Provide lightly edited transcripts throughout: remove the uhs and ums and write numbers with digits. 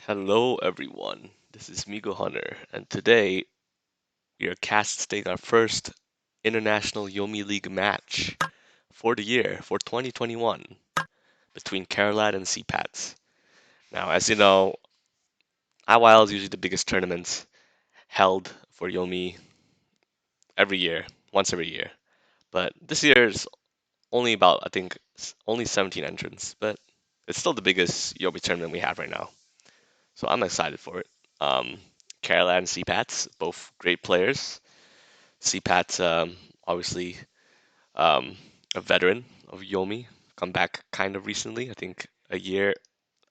Hello everyone, this is Migo Hunter, and today we are casting our first International Yomi League match for the year, for 2021, between Caralad and cpat. Now, as you know, IYL is usually the biggest tournament held for Yomi every year, once every year. But this year's only about, I think, only 17 entrants, but it's still the biggest Yomi tournament we have right now. So I'm excited for it. Um, Carolad and cpat, both great players. cpat, obviously um, a veteran of Yomi, come back kind of recently. I think a year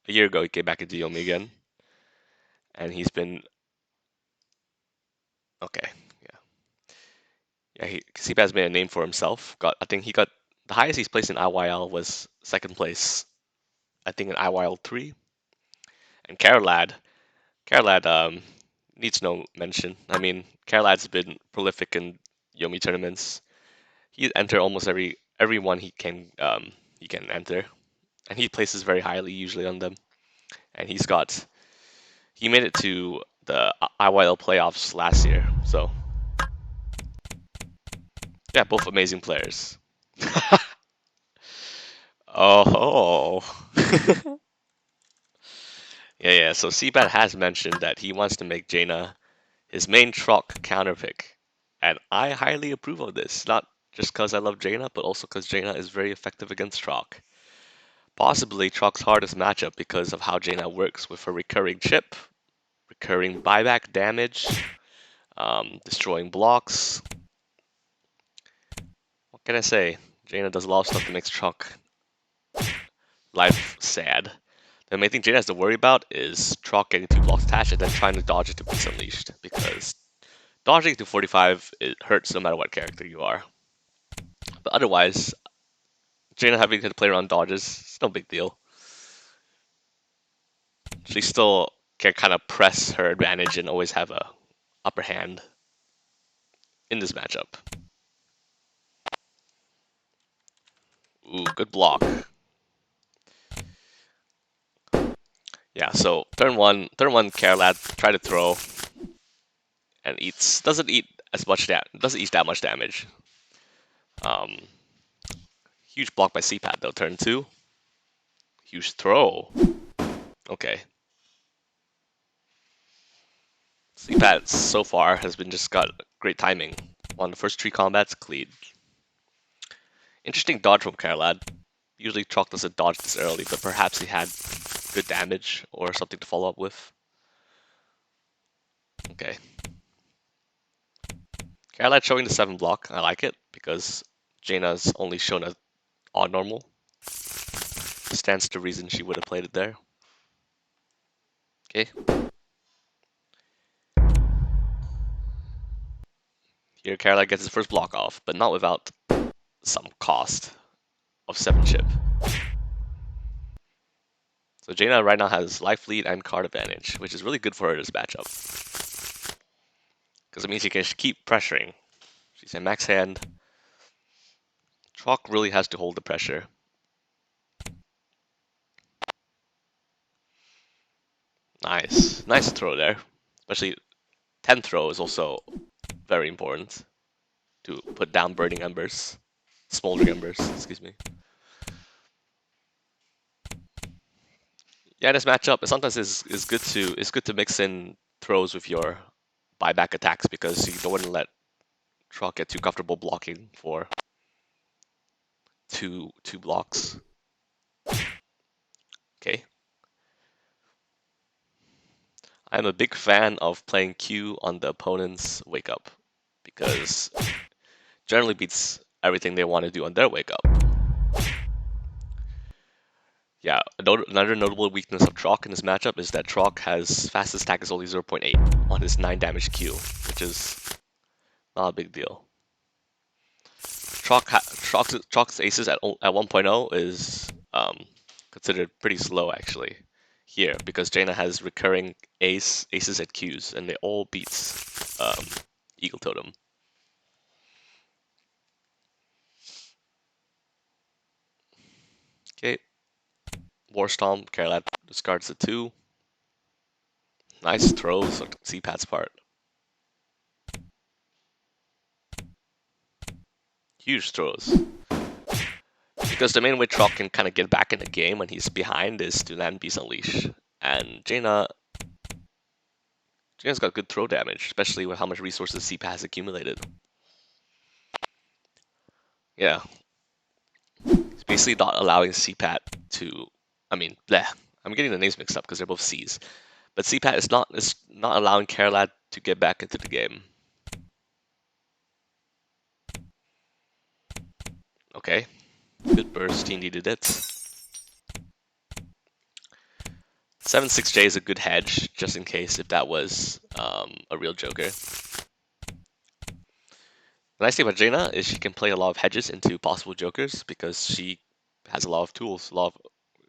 ago he came back into Yomi again, and he's been okay. Yeah, yeah. cpat's made a name for himself. I think he got the highest he's placed in IYL was second place. I think in IYL 3, and Carolad needs no mention. I mean, Carolad's been prolific in Yomi tournaments. He enter almost every one he can enter, and he places very highly usually on them. And he made it to the IYL playoffs last year. So yeah, both amazing players. Oh, yeah. So cpat has mentioned that he wants to make Jaina his main Troc counter pick, and I highly approve of this. Not just because I love Jaina, but also because Jaina is very effective against Troc. Possibly Troc's hardest matchup because of how Jaina works with her recurring chip, recurring buyback damage, destroying blocks. What can I say? Jaina does a lot of stuff that makes Troc life sad. The main thing Jaina has to worry about is Troc getting two blocks attached and then trying to dodge it to Beast Unleashed, because dodging to 45 it hurts no matter what character you are. But otherwise, Jaina having to play around dodges, it's no big deal. She still can kind of press her advantage and always have a upper hand in this matchup. Ooh, good block. Yeah, so turn one, Caralad try to throw and doesn't eat as much doesn't eat that much damage. Um, Huge block by cpat though. Turn two, huge throw. Okay, cpat so far has been just got great timing on the first three combats. Clean. Interesting dodge from Caralad. Usually Chalk doesn't dodge this early, but perhaps he had good damage or something to follow up with. Okay. Caralad showing the 7 block. I like it because Jaina's only shown a odd normal. Stands to reason she would have played it there. Okay. Here Caralad gets his first block off, but not without some cost of 7 chip. So Jaina right now has life lead and card advantage, which is really good for her this matchup. Because it means she can keep pressuring. She's in max hand. Chalk really has to hold the pressure. Nice. Nice throw there. Especially 10 throw is also very important to put down burning embers. Smoldering embers, excuse me. Yeah, this matchup sometimes is good to mix in throws with your buyback attacks because you don't want to let Troc get too comfortable blocking for two blocks. Okay. I'm a big fan of playing Q on the opponent's wake up because generally beats everything they want to do on their wake up. Yeah, another notable weakness of Troc in this matchup is that Troc has fastest attack is only 0.8 on his 9 damage Q, which is not a big deal. Troc's aces at 1.0 is considered pretty slow actually here because Jaina has recurring aces at Qs and they all beats Eagle Totem. Okay, Warstomp, Caralad discards the 2. Nice throws on cpat's part. Huge throws. Because the main way Trock can kind of get back in the game when he's behind is to land Beast Unleash. And Jaina's got good throw damage, especially with how much resources cpat has accumulated. Yeah. It's basically not allowing cpat to... I mean, bleh. I'm getting the names mixed up because they're both C's. But cpat is not allowing Caralad to get back into the game. Okay. Good burst, he needed it. 7-6J is a good hedge, just in case if that was a real Joker. The nice thing about Jaina is she can play a lot of hedges into possible Jokers because she has a lot of tools.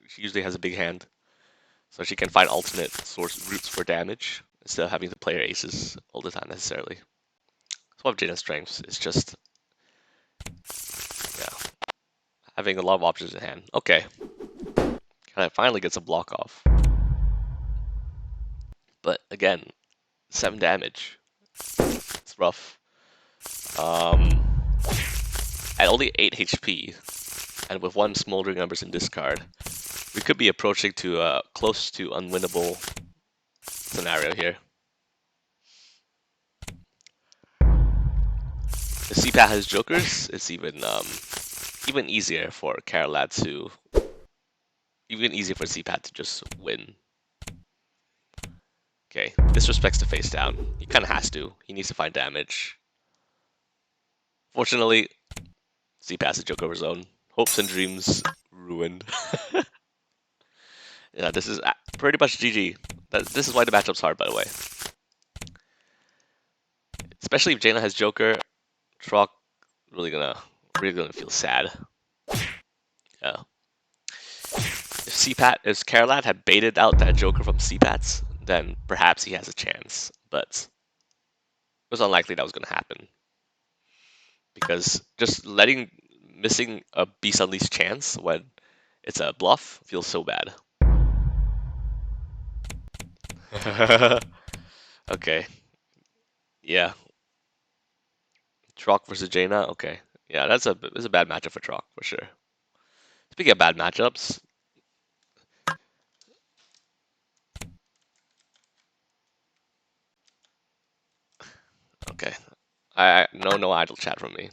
She usually has a big hand, so she can find alternate source routes for damage instead of having to play her aces all the time necessarily. That's one of Jaina's strengths. It's just, yeah, having a lot of options in hand. Okay, kind of finally gets a block off, but again, 7 damage. It's rough. At only 8 HP, and with 1 Smoldering Embers in discard, we could be approaching to close to unwinnable scenario here. If cpat has Jokers, it's even easier for Caralad to... Even easier for cpat to just win. Okay, disrespects the face down. He kind of has to. He needs to find damage. Fortunately, cpat has a Joker of his own. Hopes and dreams ruined. Yeah, this is pretty much GG. This is why the matchup's hard, by the way. Especially if Jaina has Joker, Trock really gonna feel sad. Yeah. If Caralad had baited out that Joker from cpat's, then perhaps he has a chance. But it was unlikely that was gonna happen. Because just missing a Beast Unleashed chance when it's a bluff feels so bad. Okay. Yeah. Trock versus Jaina. Okay. Yeah, that's a bad matchup for Trock for sure. Speaking of bad matchups, okay. No idle chat from me.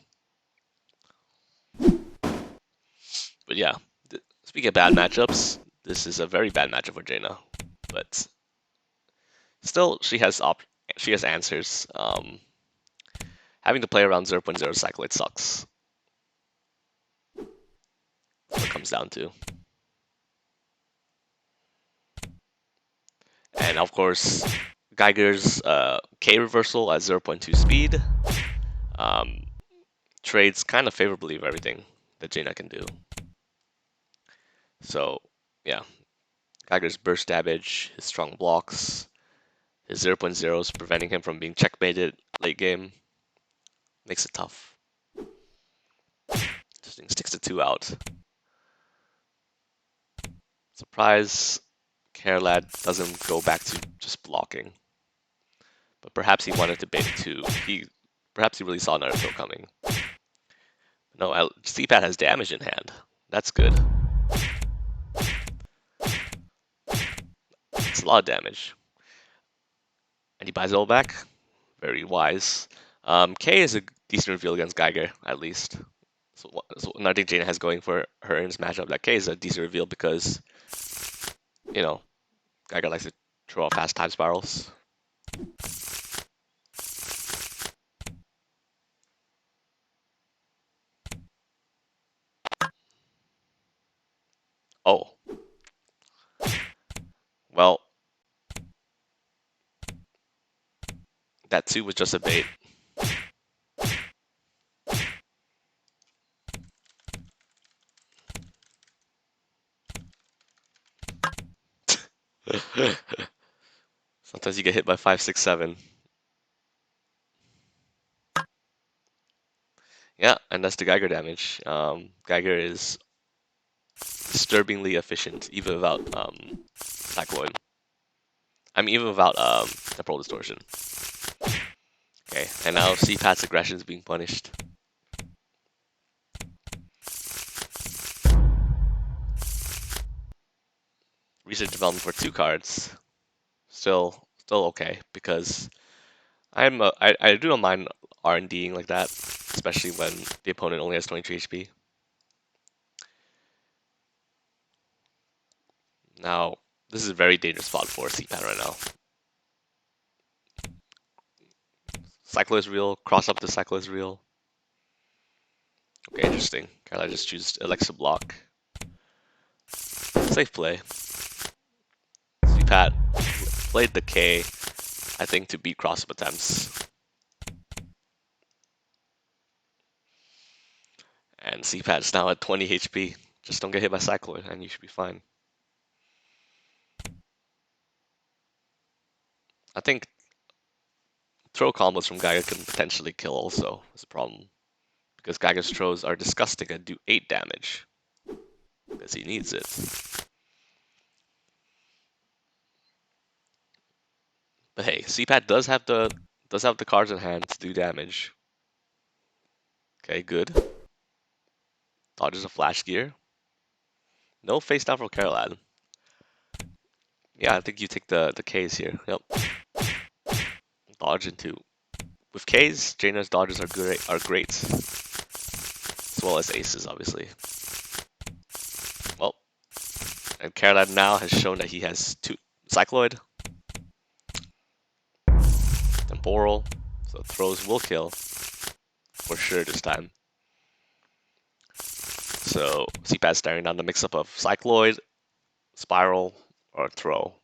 But yeah, speaking of bad matchups, this is a very bad matchup for Jaina. But still, she has answers. Having to play around 0.0 cycle, it sucks. What it comes down to. And of course, Geiger's K reversal at 0.2 speed trades kind of favorably of everything that Jaina can do. So, yeah, Geiger's burst damage, his strong blocks, his 0.0s preventing him from being checkmated late game makes it tough. This thing sticks to 2 out. Surprise, Caralad doesn't go back to just blocking. But perhaps he wanted to bait 2. Perhaps he really saw another throw coming. No, cpat has damage in hand. That's good. It's a lot of damage. And he buys it all back. Very wise. K is a decent reveal against Geiger, at least. So another thing Jaina has going for her in this matchup, that K is a decent reveal because, you know, Geiger likes to throw off fast time spirals. Oh. Well, that 2 was just a bait. Sometimes you get hit by 5, 6, 7. Yeah, and that's the Geiger damage. Geiger is disturbingly efficient, even without Cycloid. I mean, even without temporal distortion. Okay, and now cpat's aggression is being punished. Research development for 2 cards. Still okay, because I do not mind R&Ding like that, especially when the opponent only has 23 HP. Now, this is a very dangerous spot for cpat right now. Cyclo is real, cross up the Cyclo is real. Okay, interesting. Caralad just chooses Alexa block. Safe play. cpat played the K, I think, to beat cross-up attempts. And cpat is now at 20 HP. Just don't get hit by Cycloid and you should be fine. I think throw combos from Geiger can potentially kill also, is a problem. Because Geiger's throws are disgusting and do 8 damage. Because he needs it. But hey, cpat does have the cards in hand to do damage. Okay, good. Dodges a flash gear. No face down from Caralad. Yeah, I think you take the K's here. Yep. Dodge into. With K's, Jaina's dodges are great. As well as aces, obviously. Well, and Caralad now has shown that he has 2 Cycloid, Temporal, so throws will kill for sure this time. So cpat's staring down the mix-up of Cycloid, Spiral, or Throw.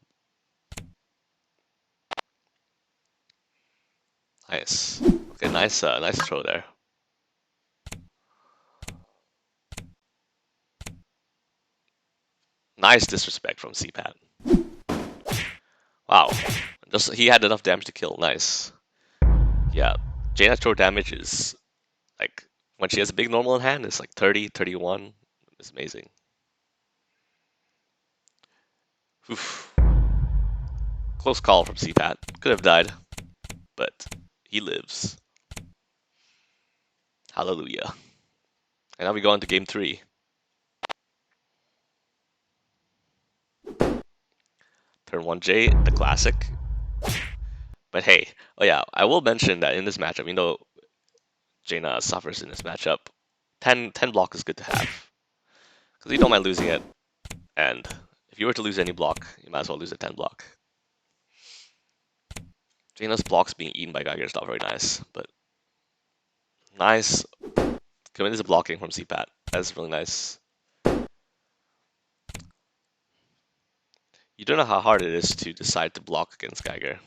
Nice. Okay, nice throw there. Nice disrespect from cpat. Wow. Just he had enough damage to kill. Nice. Yeah. Jaina's throw damage is like when she has a big normal in hand, it's like 30, 31. It's amazing. Oof. Close call from cpat. Could have died, but he lives. Hallelujah. And now we go on to game 3. Turn 1J, the classic. But hey, oh yeah, I will mention that in this matchup, you know, Jaina suffers in this matchup. 10 block is good to have. Because you don't mind losing it. And if you were to lose any block, you might as well lose a 10 block. Jaina's blocks being eaten by Geiger is not very nice, but nice. Committed to blocking from cpat. That's really nice. You don't know how hard it is to decide to block against Geiger.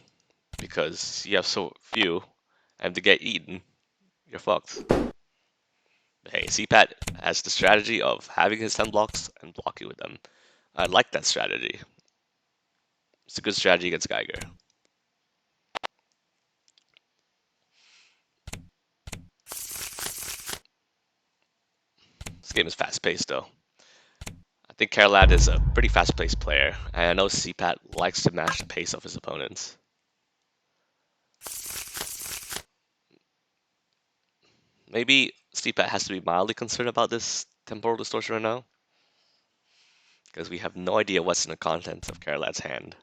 Because you have so few, and to get eaten, you're fucked. But hey, cpat has the strategy of having his 10 blocks and blocking with them. I like that strategy. It's a good strategy against Geiger. This game is fast-paced, though. I think Caralad is a pretty fast-paced player, and I know cpat likes to match the pace of his opponents. Maybe cpat has to be mildly concerned about this temporal distortion right now, because we have no idea what's in the contents of Caralad's hand.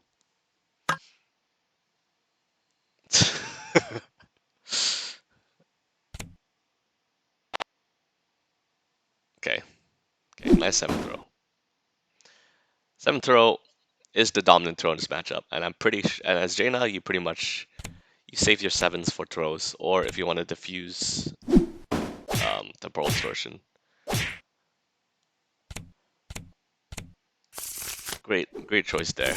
Okay, nice 7th throw. 7th throw is the dominant throw in this matchup, and I'm pretty and as Jaina, you pretty much you save your 7s for throws, or if you want to diffuse temporal distortion. Great choice there.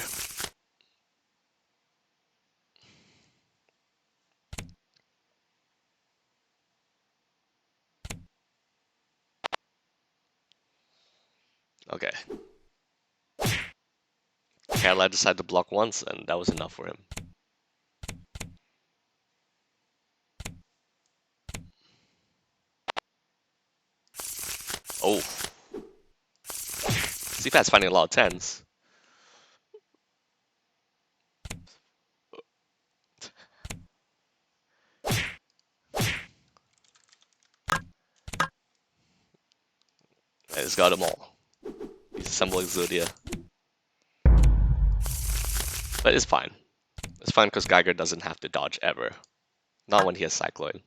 Okay. Caralad decided to block once, and that was enough for him. Oh. cpat's finding a lot of 10s. It's got them all. He's assembling Zodia. But it's fine. It's fine because Geiger doesn't have to dodge ever. Not when he has Cycloid.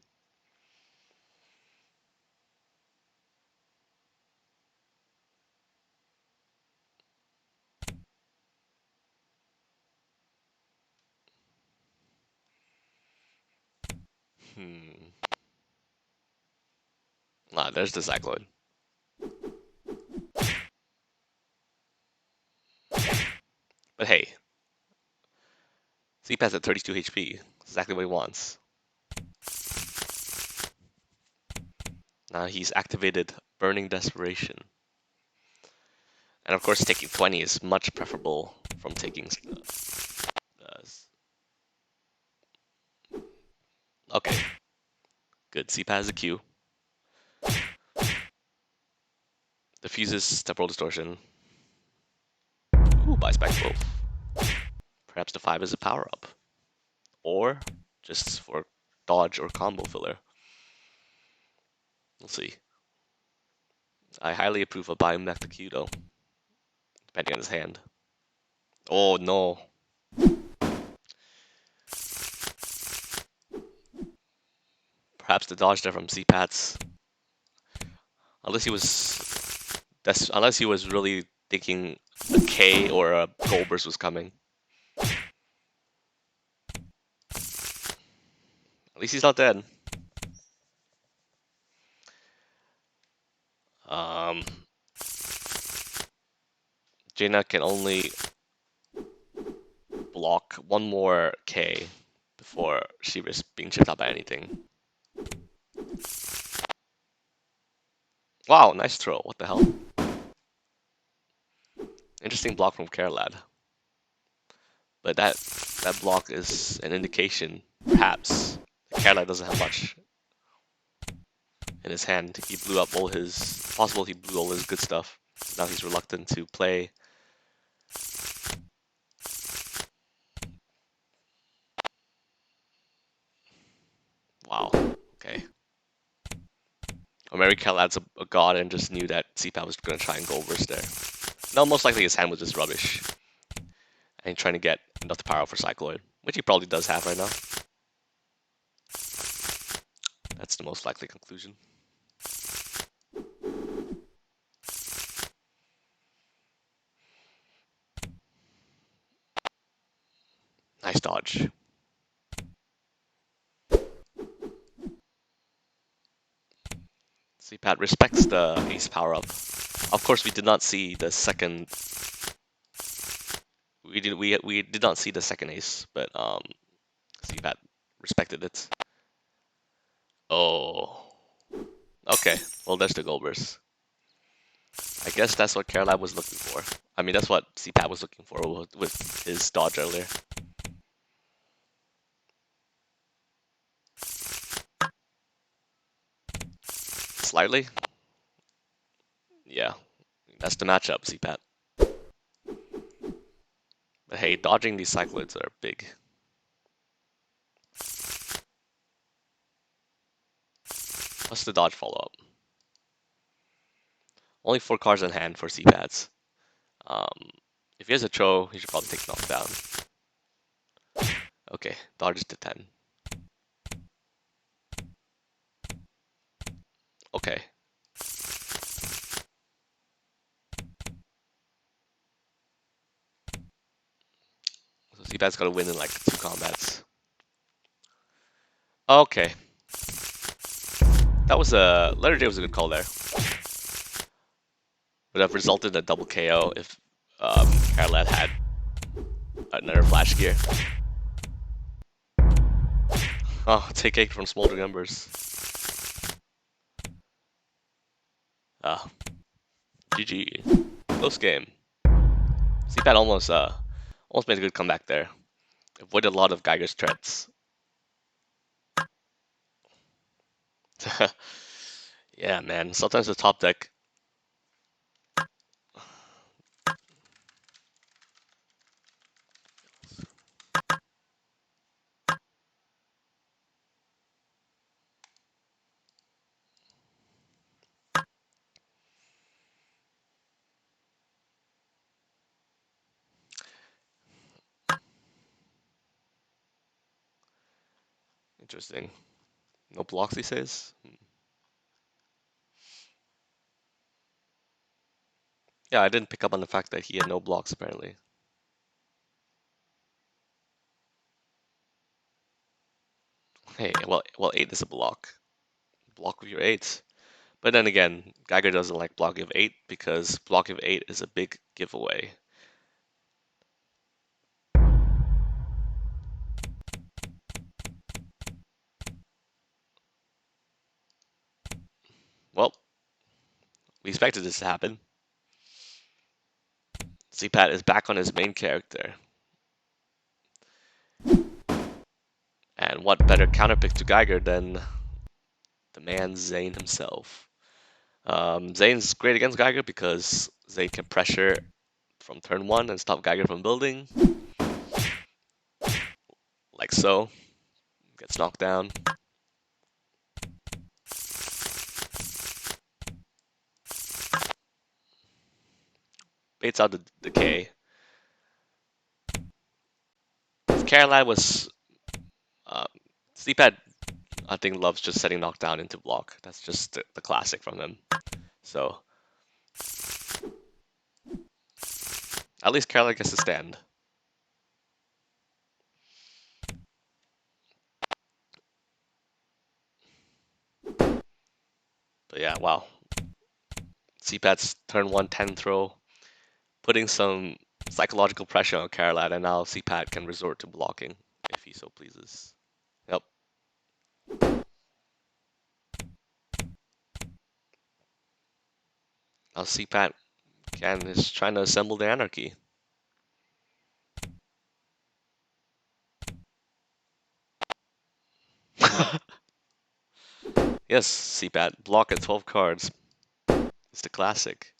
Ah, there's the Cycloid. But hey, cpat's at 32 HP. Exactly what he wants. Now he's activated Burning Desperation. And of course, taking 20 is much preferable from taking. Okay, good. cpat has a Q. Diffuses Temporal Distortion. Ooh, Bispec Wolf. Perhaps the 5 is a power up. Or just for dodge or combo filler. We'll see. I highly approve of buying back the Q though, depending on his hand. Oh no. Perhaps the dodge there from cpats. Unless he was really thinking a K or a Goldburst was coming. At least he's not dead. Jaina can only block one more K before she risks being chipped out by anything. Wow, nice throw. What the hell? Interesting block from Caralad. But that block is an indication, perhaps, that Caralad doesn't have much in his hand. He blew up all his... Possible he blew all his good stuff. Now he's reluctant to play. Wow. Okay. Or maybe Calad's a god and just knew that cpat was going to try and go Goldburst there. No, most likely his hand was just rubbish. And he's trying to get enough to power up for Cycloid, which he probably does have right now. That's the most likely conclusion. Nice dodge. cpat respects the ace power up. Of course, we did not see the second. We did not see the second ace, but cpat respected it. Oh. Okay. Well, there's the Goldburst. I guess that's what Caralad was looking for. I mean, that's what cpat was looking for with his dodge earlier. Slightly? Yeah. That's the matchup, cpat. But hey, dodging these cycloids are big. What's the dodge follow-up? Only 4 cards in hand for cpats. If he has a Cho, he should probably take knockdown. Okay, dodges to 10. Okay. So cpat's gotta win in like 2 combats. Okay. That was a... Letter J was a good call there. Would have resulted in a double KO if Caralad had another flash gear. Oh, take 8 from Smoldering Embers. Ah. GG. Close game. cpat almost made a good comeback there. Avoided a lot of Geiger's threats. Yeah, man. Sometimes the top deck. Interesting. No blocks, he says? Yeah, I didn't pick up on the fact that he had no blocks, apparently. Hey, well, 8 is a block. Block with your 8. But then again, Geiger doesn't like block of 8 because block of 8 is a big giveaway. Well, we expected this to happen. cpat is back on his main character. And what better counterpick to Geiger than the man Zane himself? Zane's great against Geiger because Zane can pressure from turn 1 and stop Geiger from building. Like so. Gets knocked down. Baits out the decay. If Caralad was... cpat, I think, loves just setting knockdown into block. That's just the classic from him. So, at least Caralad gets to stand. But yeah, wow. cpat's turn 1 10 throw, putting some psychological pressure on Caralad, and now cpat can resort to blocking if he so pleases. Yep. Now cpat is trying to assemble the anarchy. Yes, cpat, block at 12 cards. It's the classic.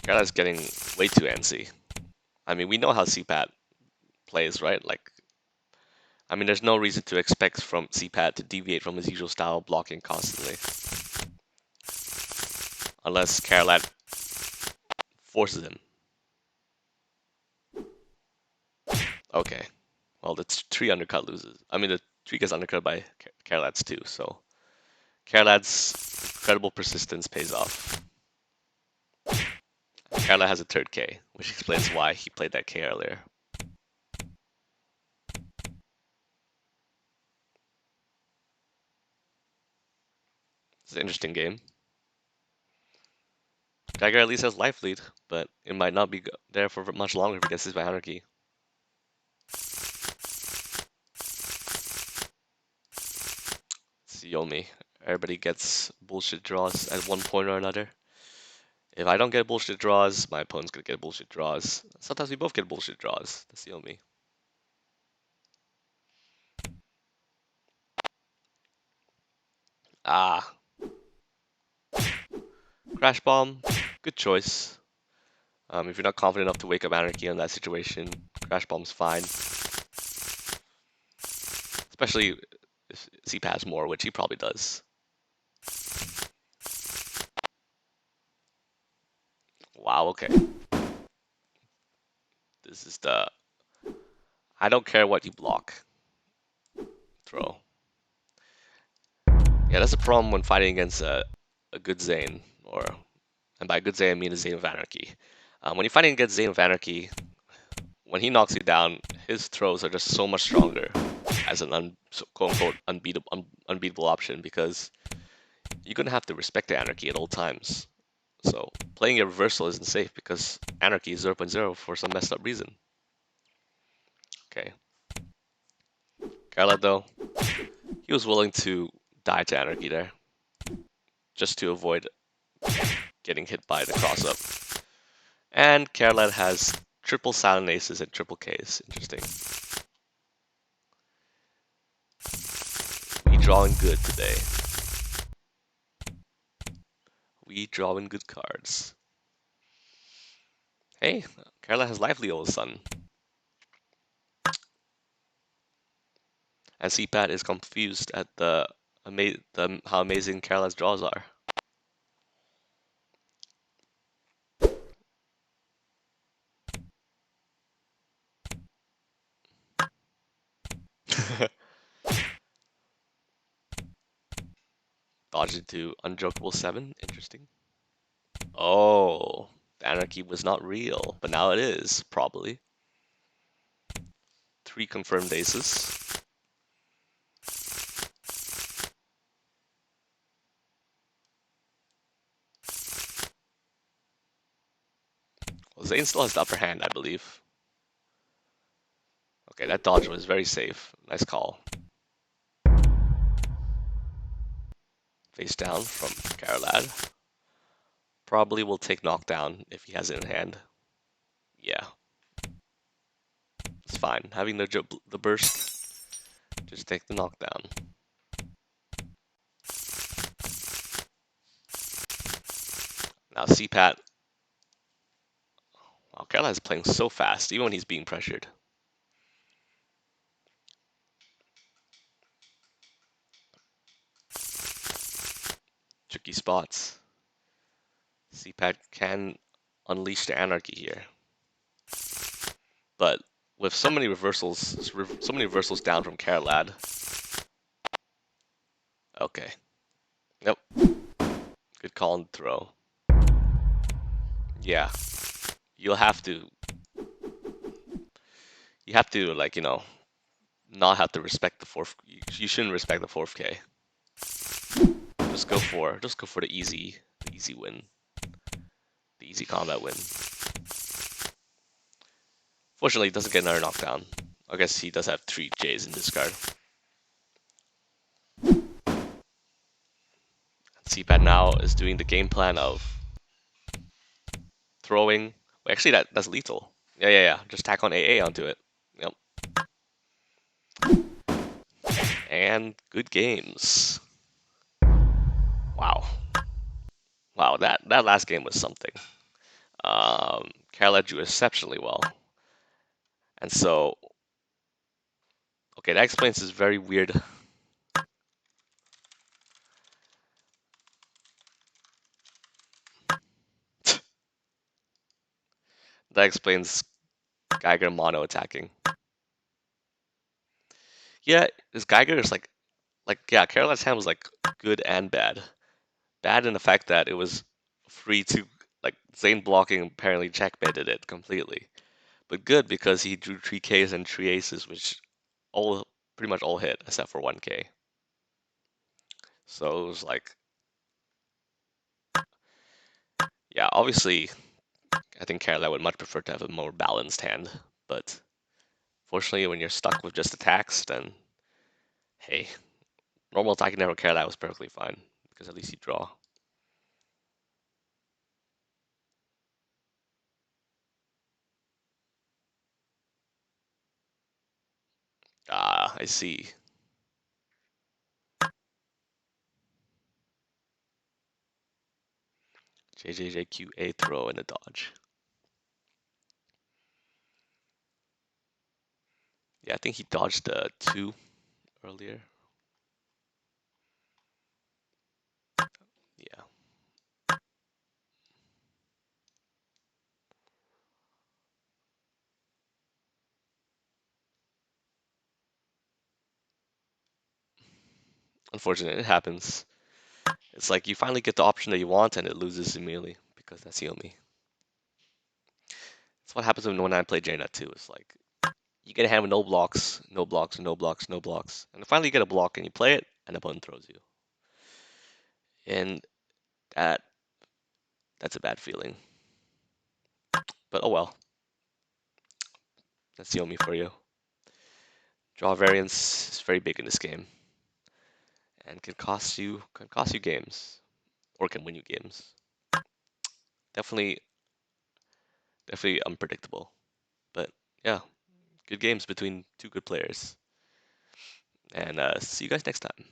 Carlad's getting way too antsy. I mean, we know how cpat plays, right? Like, I mean, there's no reason to expect from cpat to deviate from his usual style of blocking constantly. Unless Caralad forces him. Okay. Well, the 3 undercut loses. I mean, the 3 gets undercut by Caralad's 2, so Caralad's incredible persistence pays off. Caralad has a third K, which explains why he played that K earlier. It's an interesting game. Geiger at least has life lead, but it might not be there for much longer if he gets his by Anarchy. It's Yomi. Everybody gets bullshit draws at one point or another. If I don't get bullshit draws, my opponent's gonna get bullshit draws. Sometimes we both get bullshit draws. That's Yomi. Ah. Crash Bomb. Good choice. If you're not confident enough to wake up Anarchy in that situation, Crash Bomb's fine. Especially if cpat has more, which he probably does. Wow, okay. This is the... I don't care what you block. Throw. Yeah, that's a problem when fighting against a good Zane. And by good Zane, I mean a Zane of Anarchy. When you're fighting against Zane of Anarchy, when he knocks you down, his throws are just so much stronger as an quote-unquote unbeatable option because you're going to have to respect the Anarchy at all times. So playing a reversal isn't safe because Anarchy is 0.0 for some messed up reason. Okay. Caralad, though, he was willing to die to Anarchy there just to avoid getting hit by the cross-up. And Caralad has triple silent aces and triple Ks. Interesting. We drawing good today. We drawing good cards. Hey, Caralad has lively all of a sudden. And cpat is confused at how amazing Caralad's draws are. Dodged into unjokeable 7. Interesting. Oh, the anarchy was not real, but now it is, probably. 3 confirmed aces. Well, Zane still has the upper hand, I believe. Okay, that dodge was very safe. Nice call. Face down from Caralad. Probably will take knockdown if he has it in hand. Yeah, it's fine. Having the burst, just take the knockdown. Now cpat. Wow, Carolad's playing so fast, even when he's being pressured. Tricky spots. cpat can unleash the anarchy here. But with so many reversals down from Caralad. Okay. Yep. Good call and throw. Yeah. You'll have to. You have to, like, not have to respect the fourth. You shouldn't respect the fourth K. Just go for the easy win, the easy combat win. Fortunately, he doesn't get another knockdown. I guess he does have 3 J's in discard. cpat now is doing the game plan of throwing. Wait, actually, that's lethal. Yeah. Just tack on AA onto it. Yep. And good games. Wow. Wow, that last game was something. Carolad drew exceptionally well. And so, okay, that explains his very weird. That explains Geiger mono attacking. Yeah, this Geiger is yeah, Carolad's hand was like good and bad. Bad in the fact that it was free to, like, Zane blocking apparently checkmated it completely. But good because he drew 3 Ks and 3 aces, which pretty much all hit except for 1 K. So it was like, yeah, obviously I think Carolad would much prefer to have a more balanced hand, but fortunately when you're stuck with just attacks, then hey, normal attacking never Carolad was perfectly fine because at least you draw. Ah, I see. JJJQA throw and a dodge. Yeah, I think he dodged the 2 earlier. Yeah. Unfortunate, it happens. It's like you finally get the option that you want and it loses immediately because that's Yomi. That's what happens when I play JNet too. It's like you get a hand with no blocks, no blocks, no blocks, no blocks. And finally you get a block and you play it and the opponent throws you. And that's a bad feeling. But oh well. That's Yomi for you. Draw variance is very big in this game. And can cost you games. Or can win you games. Definitely unpredictable. But yeah, good games between 2 good players. And see you guys next time.